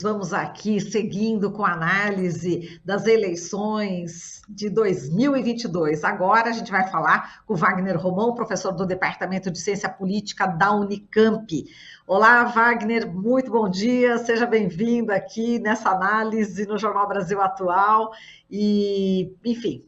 Vamos aqui seguindo com a análise das eleições de 2022. Agora a gente vai falar com o Wagner Romão, professor do Departamento de Ciência Política da Unicamp. Olá, Wagner, muito bom dia, seja bem-vindo aqui nessa análise no Jornal Brasil Atual. E, enfim,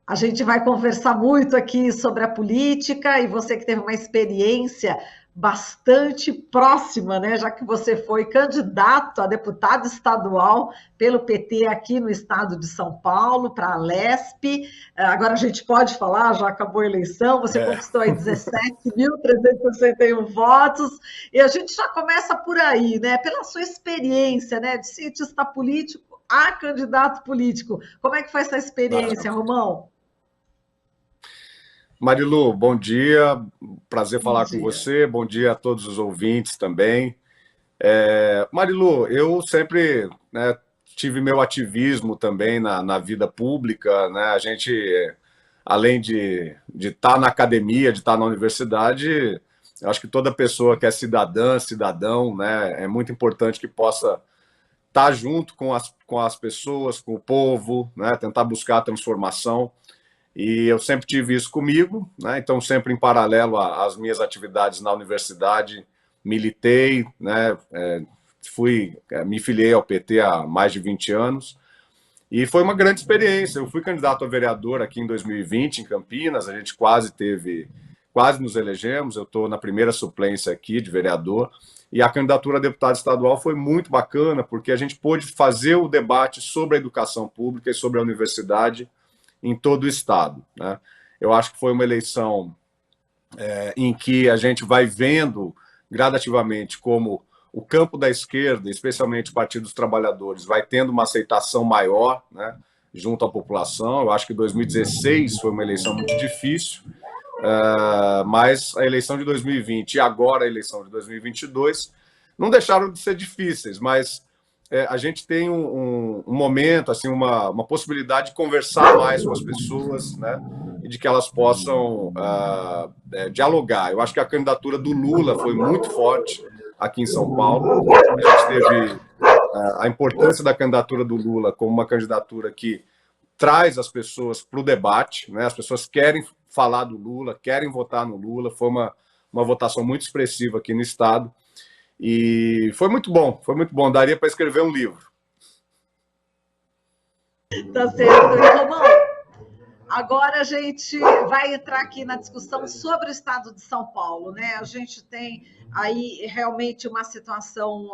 a gente vai conversar muito aqui sobre a política e você que teve uma experiência bastante próxima, né? Já que você foi candidato a deputado estadual pelo PT aqui no estado de São Paulo, para a Lespe. Agora a gente pode falar, já acabou a eleição, você conquistou aí 17.361 votos, e a gente já começa por aí, né? Pela sua experiência, né? De cientista político a candidato político. Como é que foi essa experiência, Romão? Marilu, bom dia, prazer falar com você, bom dia a todos os ouvintes também. Marilu, eu sempre tive meu ativismo também na vida pública, né? A gente, além de estar na academia, de estar na universidade, eu acho que toda pessoa que é cidadã, cidadão, né, é muito importante que possa estar junto com as pessoas, com o povo, né, tentar buscar a transformação. E eu sempre tive isso comigo, né? Então sempre em paralelo às minhas atividades na universidade, militei, né? Me filiei ao PT há mais de 20 anos, e foi uma grande experiência. Eu fui candidato a vereador aqui em 2020, em Campinas, a gente quase nos elegemos, eu estou na primeira suplência aqui de vereador, e a candidatura a deputado estadual foi muito bacana, porque a gente pôde fazer o debate sobre a educação pública e sobre a universidade em todo o estado, né? Eu acho que foi uma eleição em que a gente vai vendo gradativamente como o campo da esquerda, especialmente o Partido dos Trabalhadores, vai tendo uma aceitação maior, né, junto à população. Eu acho que 2016 foi uma eleição muito difícil, mas a eleição de 2020 e agora a eleição de 2022 não deixaram de ser difíceis, mas a gente tem um momento, assim, uma possibilidade de conversar mais com as pessoas, né, e de que elas possam dialogar. Eu acho que a candidatura do Lula foi muito forte aqui em São Paulo. A gente teve a importância da candidatura do Lula como uma candidatura que traz as pessoas para o debate, né? As pessoas querem falar do Lula, querem votar no Lula. Foi uma votação muito expressiva aqui no estado. E foi muito bom, daria para escrever um livro. Tá certo. E, Romão, agora a gente vai entrar aqui na discussão sobre o estado de São Paulo, né? A gente tem aí realmente uma situação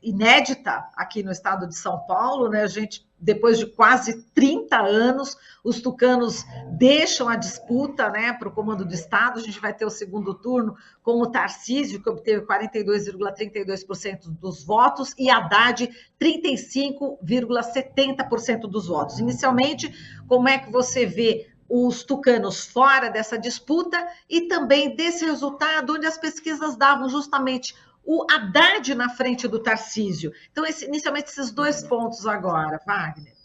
inédita aqui no estado de São Paulo, né? A gente, depois de quase 30 anos, os tucanos deixam a disputa, né, para o comando do estado. A gente vai ter o segundo turno com o Tarcísio, que obteve 42,32% dos votos, e Haddad 35,70% dos votos. Inicialmente, como é que você vê os tucanos fora dessa disputa e também desse resultado onde as pesquisas davam justamente o Haddad na frente do Tarcísio? Então, inicialmente, esses dois pontos agora, Wagner.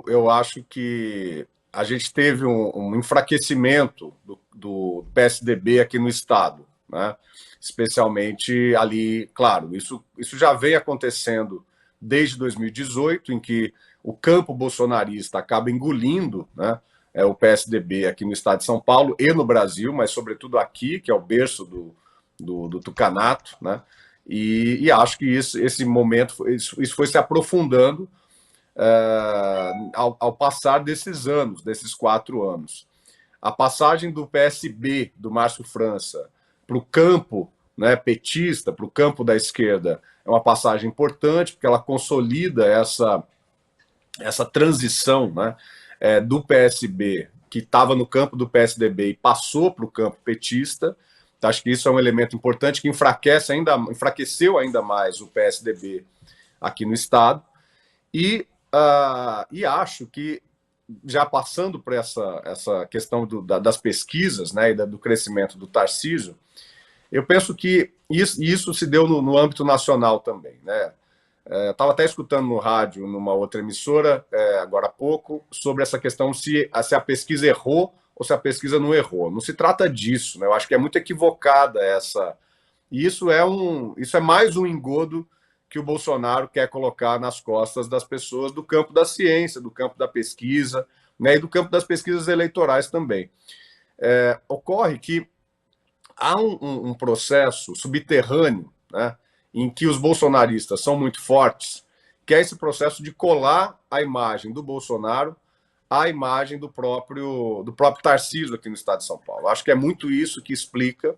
Eu acho que a gente teve um enfraquecimento do PSDB aqui no estado, né? Especialmente ali, claro, isso já vem acontecendo desde 2018, em que o campo bolsonarista acaba engolindo, né, o PSDB aqui no estado de São Paulo e no Brasil, mas sobretudo aqui, que é o berço do tucanato, né? E acho que esse momento, isso foi se aprofundando ao passar desses anos, desses 4 anos. A passagem do PSB, do Márcio França, para o campo, né, petista, para o campo da esquerda, é uma passagem importante, porque ela consolida essa transição, né, do PSB, que estava no campo do PSDB e passou para o campo petista. Então, acho que isso é um elemento importante que enfraqueceu ainda mais o PSDB aqui no estado. E acho que, já passando por essa questão das pesquisas, né, e do crescimento do Tarcísio, eu penso que isso se deu no âmbito nacional também, né? Estava até escutando no rádio, numa outra emissora, agora há pouco, sobre essa questão se a pesquisa errou ou se a pesquisa não errou. Não se trata disso, né? Eu acho que é muito equivocada E isso é mais um engodo que o Bolsonaro quer colocar nas costas das pessoas do campo da ciência, do campo da pesquisa, né, e do campo das pesquisas eleitorais também. Ocorre que há um processo subterrâneo, né, em que os bolsonaristas são muito fortes, que é esse processo de colar a imagem do Bolsonaro à imagem do próprio Tarcísio aqui no estado de São Paulo. Acho que é muito isso que explica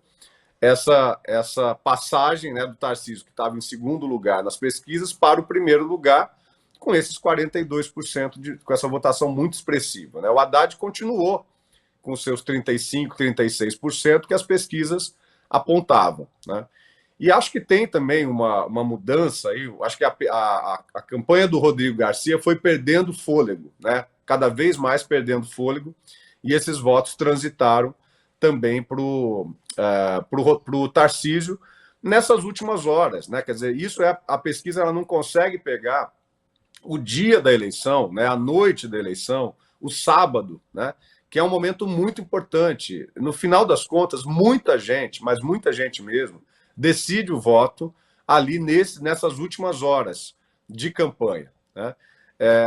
essa passagem, né, do Tarcísio, que estava em segundo lugar nas pesquisas, para o primeiro lugar, com esses 42%, com essa votação muito expressiva, né? O Haddad continuou com seus 35%, 36% que as pesquisas apontavam, né? E acho que tem também uma mudança aí. Acho que a campanha do Rodrigo Garcia foi perdendo fôlego, né? Cada vez mais perdendo fôlego, e esses votos transitaram também para o Tarcísio nessas últimas horas, né? Quer dizer, isso a pesquisa, ela não consegue pegar o dia da eleição, né? A noite da eleição, o sábado, né? Que é um momento muito importante. No final das contas, muita gente, mas muita gente mesmo, decide o voto ali nessas últimas horas de campanha, né?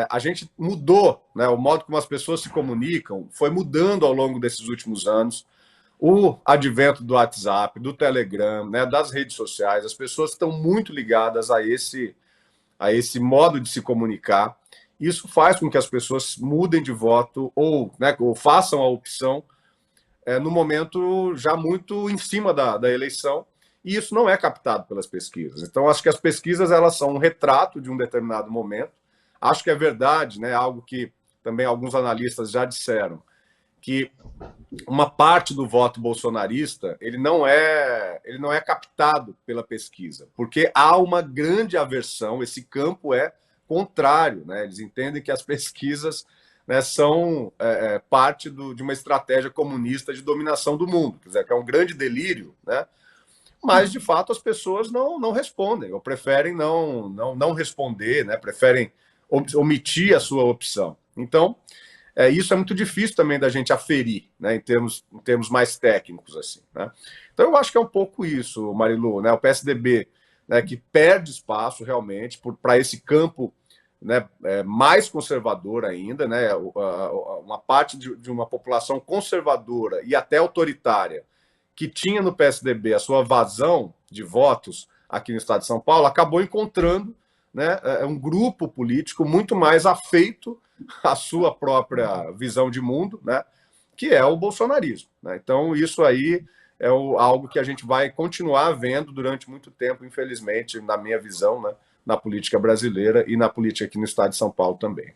A gente mudou, né? O modo como as pessoas se comunicam foi mudando ao longo desses últimos anos. O advento do WhatsApp, do Telegram, né, das redes sociais, as pessoas estão muito ligadas a esse modo de se comunicar. Isso faz com que as pessoas mudem de voto ou façam a opção no momento já muito em cima da eleição, e isso não é captado pelas pesquisas. Então, acho que as pesquisas, elas são um retrato de um determinado momento. Acho que é verdade, né, algo que também alguns analistas já disseram, que uma parte do voto bolsonarista ele não é captado pela pesquisa, porque há uma grande aversão, esse campo é contrário, né? Eles entendem que as pesquisas, né, são parte de uma estratégia comunista de dominação do mundo, quer dizer, que é um grande delírio, né? Mas, de fato, as pessoas não respondem, ou preferem não responder, né? Preferem omitir a sua opção. Então, isso é muito difícil também da gente aferir, né, em termos mais técnicos, assim, né? Então, eu acho que é um pouco isso, Marilu, né? O PSDB, né, que perde espaço realmente para esse campo, né, mais conservador ainda, né? Uma parte de uma população conservadora e até autoritária que tinha no PSDB a sua vazão de votos aqui no estado de São Paulo, acabou encontrando, né, um grupo político muito mais afeito à sua própria visão de mundo, né, que é o bolsonarismo, né? Então, isso aí é algo que a gente vai continuar vendo durante muito tempo, infelizmente, na minha visão, né, na política brasileira e na política aqui no estado de São Paulo também.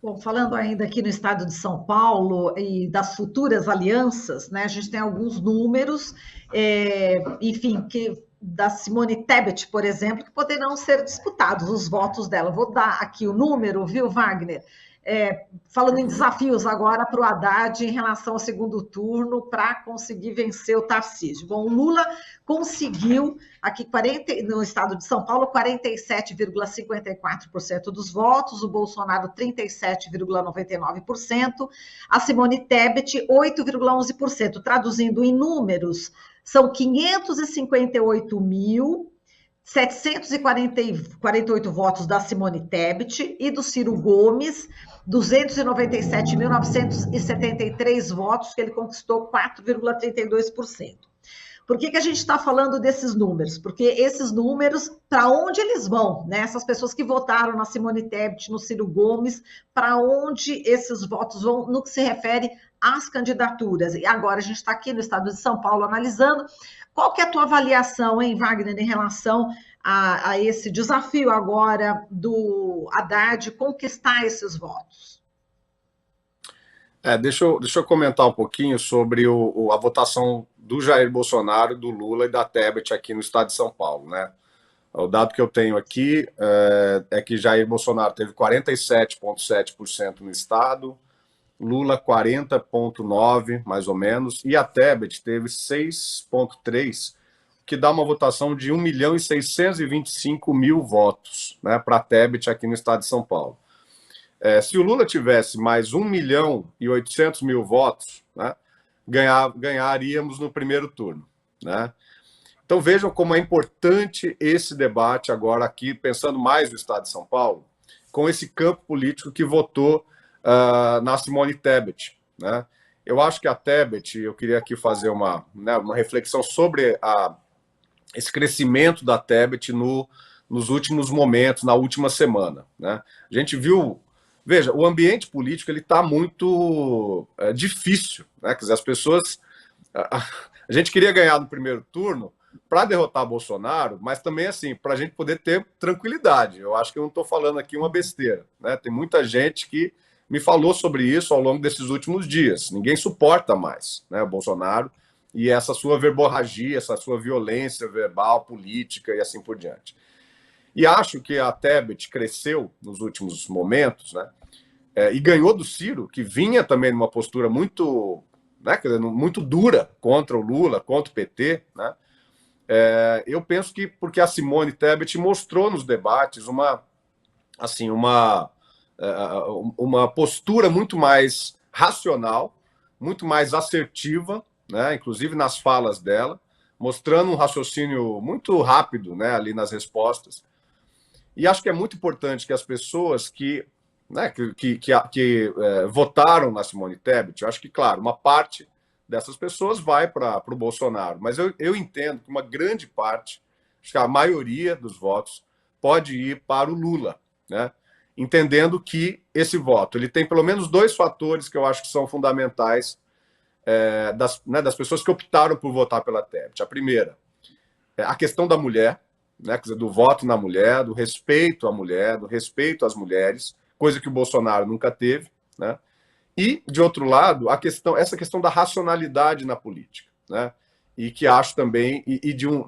Bom, falando ainda aqui no estado de São Paulo e das futuras alianças, né, a gente tem alguns números, enfim, da Simone Tebet, por exemplo, que poderão ser disputados os votos dela. Vou dar aqui o número, viu, Wagner? Falando em desafios agora para o Haddad em relação ao segundo turno para conseguir vencer o Tarcísio. Bom, o Lula conseguiu aqui no estado de São Paulo 47,54% dos votos, o Bolsonaro 37,99%, a Simone Tebet 8,11%. Traduzindo em números, são 558.748 votos da Simone Tebet e do Ciro Gomes, 297.973 votos, que ele conquistou 4,32%. Por que a gente está falando desses números? Porque esses números, para onde eles vão, né? Essas pessoas que votaram na Simone Tebet, no Ciro Gomes, para onde esses votos vão no que se refere às candidaturas? E agora a gente está aqui no estado de São Paulo analisando. Qual que é a tua avaliação, hein, Wagner, em relação a esse desafio agora do Haddad conquistar esses votos? Deixa eu comentar um pouquinho sobre a votação do Jair Bolsonaro, do Lula e da Tebet aqui no estado de São Paulo, né? O dado que eu tenho aqui é que Jair Bolsonaro teve 47,7% no estado, Lula 40,9%, mais ou menos, e a Tebet teve 6,3%, que dá uma votação de 1.625.000 votos, né, para a Tebet aqui no estado de São Paulo. Se o Lula tivesse mais 1.800.000 votos, né, ganharíamos no primeiro turno, né? Então vejam como é importante esse debate agora aqui, pensando mais no Estado de São Paulo, com esse campo político que votou na Simone Tebet, né? Eu acho que a Tebet, eu queria aqui fazer uma reflexão sobre esse crescimento da Tebet nos últimos momentos, na última semana, né? A gente viu, veja, o ambiente político ele está muito difícil, né? Quer dizer, as pessoas, a gente queria ganhar no primeiro turno para derrotar Bolsonaro, mas também assim para a gente poder ter tranquilidade. Eu acho que eu não estou falando aqui uma besteira, né? Tem muita gente que me falou sobre isso ao longo desses últimos dias. Ninguém suporta mais, né, o Bolsonaro e essa sua verborragia, essa sua violência verbal, política e assim por diante. E acho que a Tebet cresceu nos últimos momentos, né, e ganhou do Ciro, que vinha também numa postura muito, né, muito dura contra o Lula, contra o PT, né. Eu penso que porque a Simone Tebet mostrou nos debates uma postura muito mais racional, muito mais assertiva, né, inclusive nas falas dela, mostrando um raciocínio muito rápido, né, ali nas respostas. E acho que é muito importante que as pessoas que votaram na Simone Tebet, eu acho que, claro, uma parte dessas pessoas vai para o Bolsonaro, mas eu entendo que uma grande parte, acho que a maioria dos votos, pode ir para o Lula, né? Entendendo que esse voto ele tem pelo menos dois fatores que eu acho que são fundamentais das pessoas que optaram por votar pela Tebet. A primeira é a questão da mulher, né, quer dizer, do voto na mulher, do respeito à mulher, do respeito às mulheres, coisa que o Bolsonaro nunca teve, né? E, de outro lado, essa questão da racionalidade na política, né? E que acho também,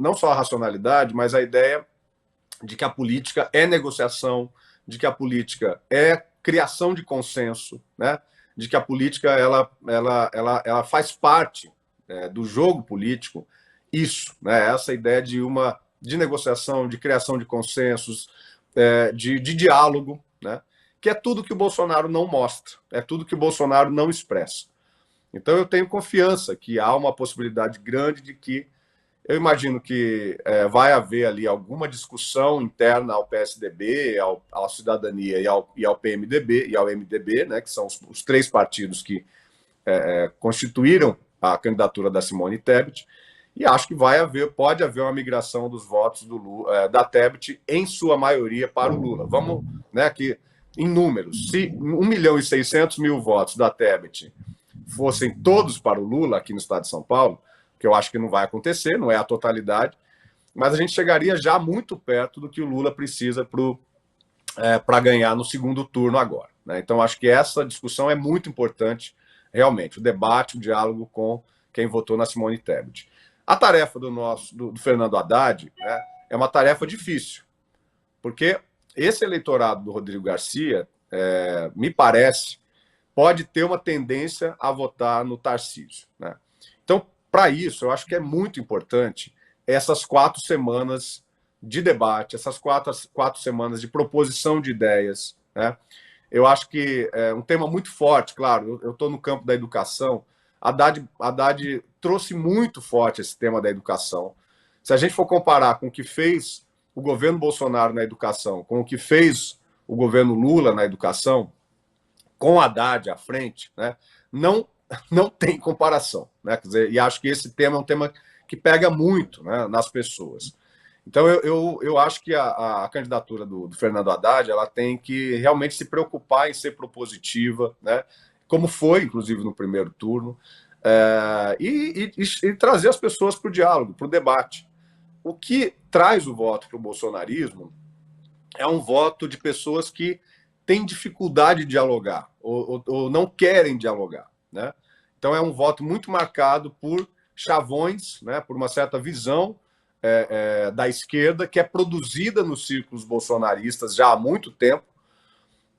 não só a racionalidade, mas a ideia de que a política é negociação, de que a política é criação de consenso, né? De que a política ela faz parte do jogo político, isso, né? Essa ideia de negociação, de criação de consensos, de diálogo, né? Que é tudo que o Bolsonaro não mostra, é tudo que o Bolsonaro não expressa. Então eu tenho confiança que há uma possibilidade grande de que eu imagino que vai haver ali alguma discussão interna ao PSDB, à Cidadania e ao PMDB e ao MDB, né, que são os três partidos que constituíram a candidatura da Simone Tebet, e acho que pode haver uma migração dos votos da Tebet, em sua maioria, para o Lula. Vamos, né, aqui, em números, se 1.600.000 votos da Tebet fossem todos para o Lula aqui no estado de São Paulo, que eu acho que não vai acontecer, não é a totalidade, mas a gente chegaria já muito perto do que o Lula precisa para ganhar no segundo turno agora, né? Então, acho que essa discussão é muito importante, realmente, o debate, o diálogo com quem votou na Simone Tebet. A tarefa do Fernando Haddad, né, é uma tarefa difícil, porque esse eleitorado do Rodrigo Garcia, me parece, pode ter uma tendência a votar no Tarcísio, né? Então, para isso, eu acho que é muito importante essas 4 semanas de debate, essas quatro semanas de proposição de ideias, né? Eu acho que é um tema muito forte, claro, eu estou no campo da educação. Haddad trouxe muito forte esse tema da educação. Se a gente for comparar com o que fez o governo Bolsonaro na educação, com o que fez o governo Lula na educação, com Haddad à frente, né, não tem comparação, né? Quer dizer, e acho que esse tema é um tema que pega muito, né, nas pessoas. Então, eu acho que a candidatura do Fernando Haddad ela tem que realmente se preocupar em ser propositiva, né, como foi, inclusive, no primeiro turno, e trazer as pessoas para o diálogo, para o debate. O que traz o voto para o bolsonarismo é um voto de pessoas que têm dificuldade de dialogar ou não querem dialogar, né? Então é um voto muito marcado por chavões, né, por uma certa visão da esquerda que é produzida nos círculos bolsonaristas já há muito tempo.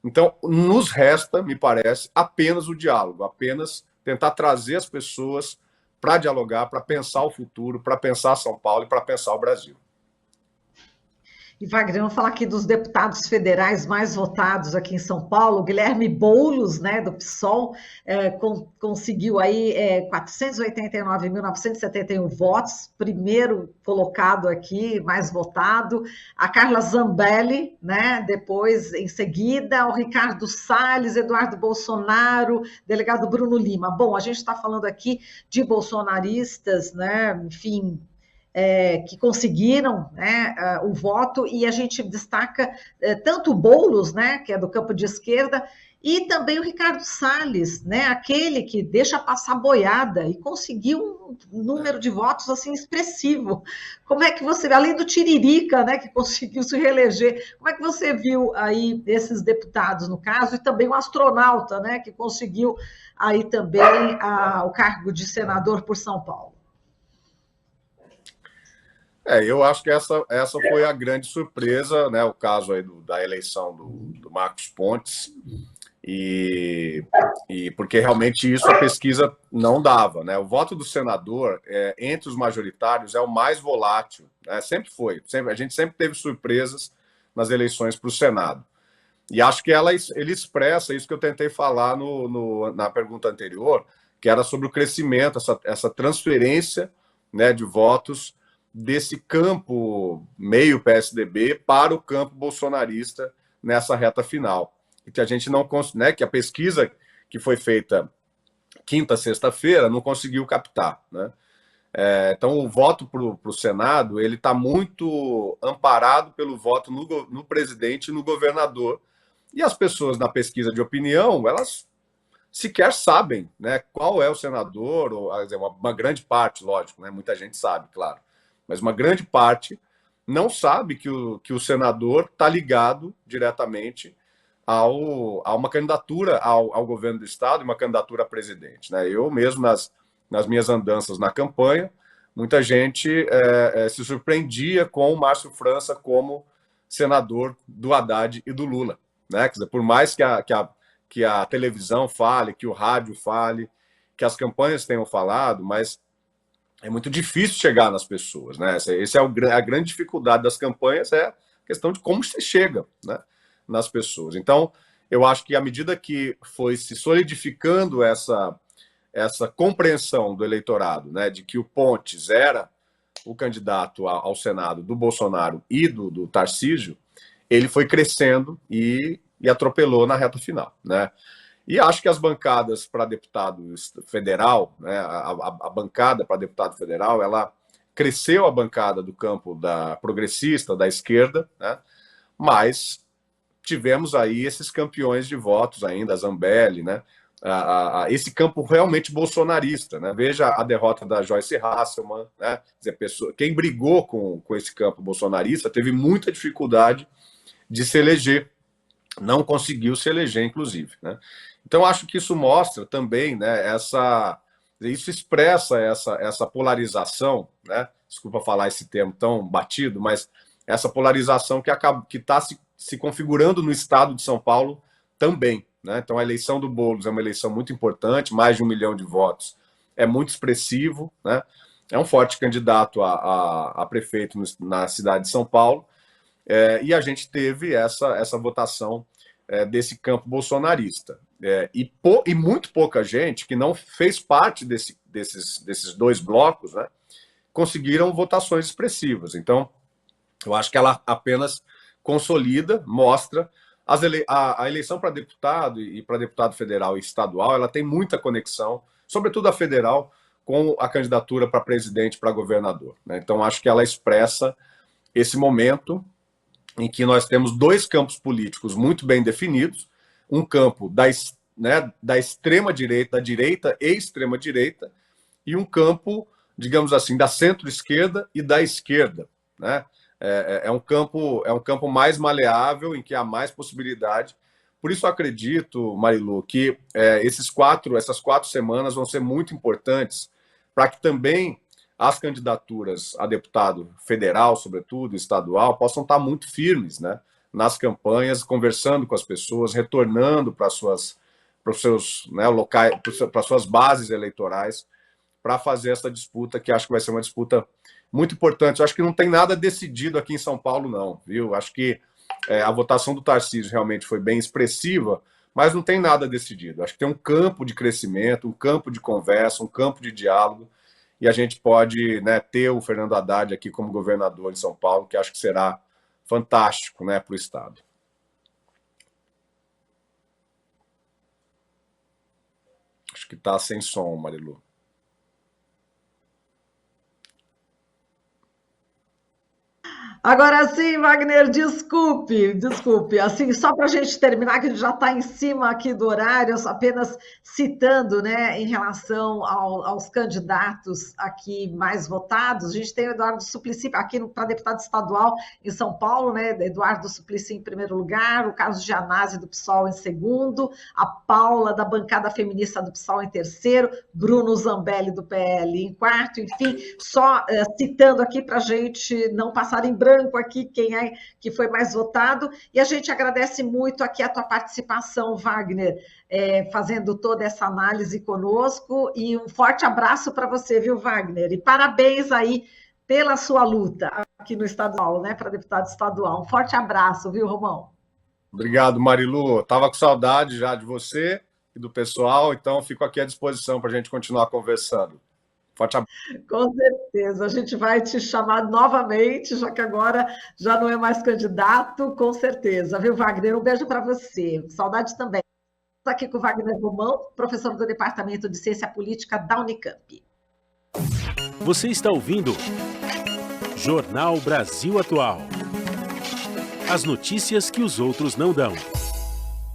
Então nos resta, me parece, apenas o diálogo, apenas tentar trazer as pessoas para dialogar, para pensar o futuro, para pensar São Paulo e para pensar o Brasil. E, Wagner, vamos falar aqui dos deputados federais mais votados aqui em São Paulo. Guilherme Boulos, né, do PSOL, conseguiu aí 489.971 votos, primeiro colocado aqui, mais votado. A Carla Zambelli, né, depois, em seguida, o Ricardo Salles, Eduardo Bolsonaro, delegado Bruno Lima. Bom, a gente está falando aqui de bolsonaristas, né, enfim, que conseguiram, né, o voto, e a gente destaca tanto o Boulos, né, que é do campo de esquerda, e também o Ricardo Salles, né, aquele que deixa passar boiada e conseguiu um número de votos assim expressivo. Como é que você, além do Tiririca, né, que conseguiu se reeleger, como é que você viu aí esses deputados no caso, e também o astronauta, né, que conseguiu aí também o cargo de senador por São Paulo? Eu acho que essa foi a grande surpresa, né? O caso aí da eleição do Marcos Pontes, e porque realmente isso a pesquisa não dava, né? O voto do senador entre os majoritários é o mais volátil, né? Sempre foi, a gente sempre teve surpresas nas eleições para o Senado. E acho que ele expressa isso que eu tentei falar na pergunta anterior, que era sobre o crescimento, essa transferência, né, de votos desse campo meio PSDB para o campo bolsonarista nessa reta final. E que a gente não, né, que a pesquisa que foi feita quinta, sexta-feira não conseguiu captar, né? Então, o voto para o Senado ele está muito amparado pelo voto no presidente e no governador. E as pessoas na pesquisa de opinião, elas sequer sabem, né, qual é o senador, ou uma grande parte, lógico, né, muita gente sabe, claro, mas uma grande parte não sabe que o senador está ligado diretamente a uma candidatura ao governo do Estado e uma candidatura a presidente, né? Eu mesmo, nas minhas andanças na campanha, muita gente se surpreendia com o Márcio França como senador do Haddad e do Lula, né? Quer dizer, por mais que a televisão fale, que o rádio fale, que as campanhas tenham falado, mas é muito difícil chegar nas pessoas, né? Essa é a grande dificuldade das campanhas, é a questão de como você chega, né, nas pessoas. Então, eu acho que à medida que foi se solidificando essa compreensão do eleitorado, né, de que o Pontes era o candidato ao Senado do Bolsonaro e do Tarcísio, ele foi crescendo e atropelou na reta final, né? E acho que as bancadas para deputado federal, né, a bancada para deputado federal, ela cresceu, a bancada do campo da progressista, da esquerda, né, mas tivemos aí esses campeões de votos ainda, a Zambelli, né, esse campo realmente bolsonarista, né? Veja a derrota da Joyce Hasselmann, né? Quer dizer, quem brigou com esse campo bolsonarista teve muita dificuldade de se eleger, não conseguiu se eleger, inclusive, né? Então, acho que isso mostra também, né, isso expressa essa polarização, né? Desculpa falar esse termo tão batido, mas essa polarização que está se configurando no estado de São Paulo também, né? Então, a eleição do Boulos é uma eleição muito importante, mais de 1 milhão de votos, é muito expressivo, né? É um forte candidato a prefeito na cidade de São Paulo, e a gente teve essa votação desse campo bolsonarista. E muito pouca gente que não fez parte desses dois blocos, né, conseguiram votações expressivas. Então, eu acho que ela apenas consolida, mostra a eleição para deputado e para deputado federal e estadual, ela tem muita conexão, sobretudo a federal, com a candidatura para presidente, para governador, né? Então, acho que ela expressa esse momento em que nós temos dois campos políticos muito bem definidos, um campo da extrema-direita, da direita e extrema-direita, e um campo, digamos assim, da centro-esquerda e da esquerda, né? É um campo mais maleável, em que há mais possibilidade. Por isso, eu acredito, Marilu, que essas 4 semanas vão ser muito importantes para que também as candidaturas a deputado federal, sobretudo, estadual, possam estar muito firmes, né, nas campanhas, conversando com as pessoas, retornando para os seus, né, locais, para suas bases eleitorais, para fazer essa disputa, que acho que vai ser uma disputa muito importantes. Eu acho que não tem nada decidido aqui em São Paulo, não, viu? Acho que a votação do Tarcísio realmente foi bem expressiva, mas não tem nada decidido. Acho que tem um campo de crescimento, um campo de conversa, um campo de diálogo, e a gente pode, né, ter o Fernando Haddad aqui como governador de São Paulo, que acho que será fantástico, né, para o Estado. Acho que está sem som, Marilu. Agora sim, Wagner, desculpe. Assim, só para a gente terminar, que a gente já está em cima aqui do horário, apenas citando, né, em relação aos candidatos aqui mais votados, a gente tem o Eduardo Suplicy aqui para deputado estadual em São Paulo, né, Eduardo Suplicy em primeiro lugar, o Carlos Gianazzi do PSOL em segundo, a Paula da bancada feminista do PSOL em terceiro, Bruno Zambelli do PL em quarto, enfim, só citando aqui para a gente não passar em branco aqui quem é que foi mais votado, e a gente agradece muito aqui a tua participação, Wagner, fazendo toda essa análise conosco, e um forte abraço para você, viu, Wagner? E parabéns aí pela sua luta aqui no estadual, né, para deputado estadual. Um forte abraço, viu, Romão? Obrigado, Marilu. Estava com saudade já de você e do pessoal, então fico aqui à disposição para a gente continuar conversando. Forte abraço. Com certeza, a gente vai te chamar novamente, já que agora já não é mais candidato, com certeza, viu, Wagner? Um beijo para você, saudade também. Estou aqui com o Wagner Romão, professor do Departamento de Ciência Política da Unicamp. Você está ouvindo Jornal Brasil Atual. As notícias que os outros não dão.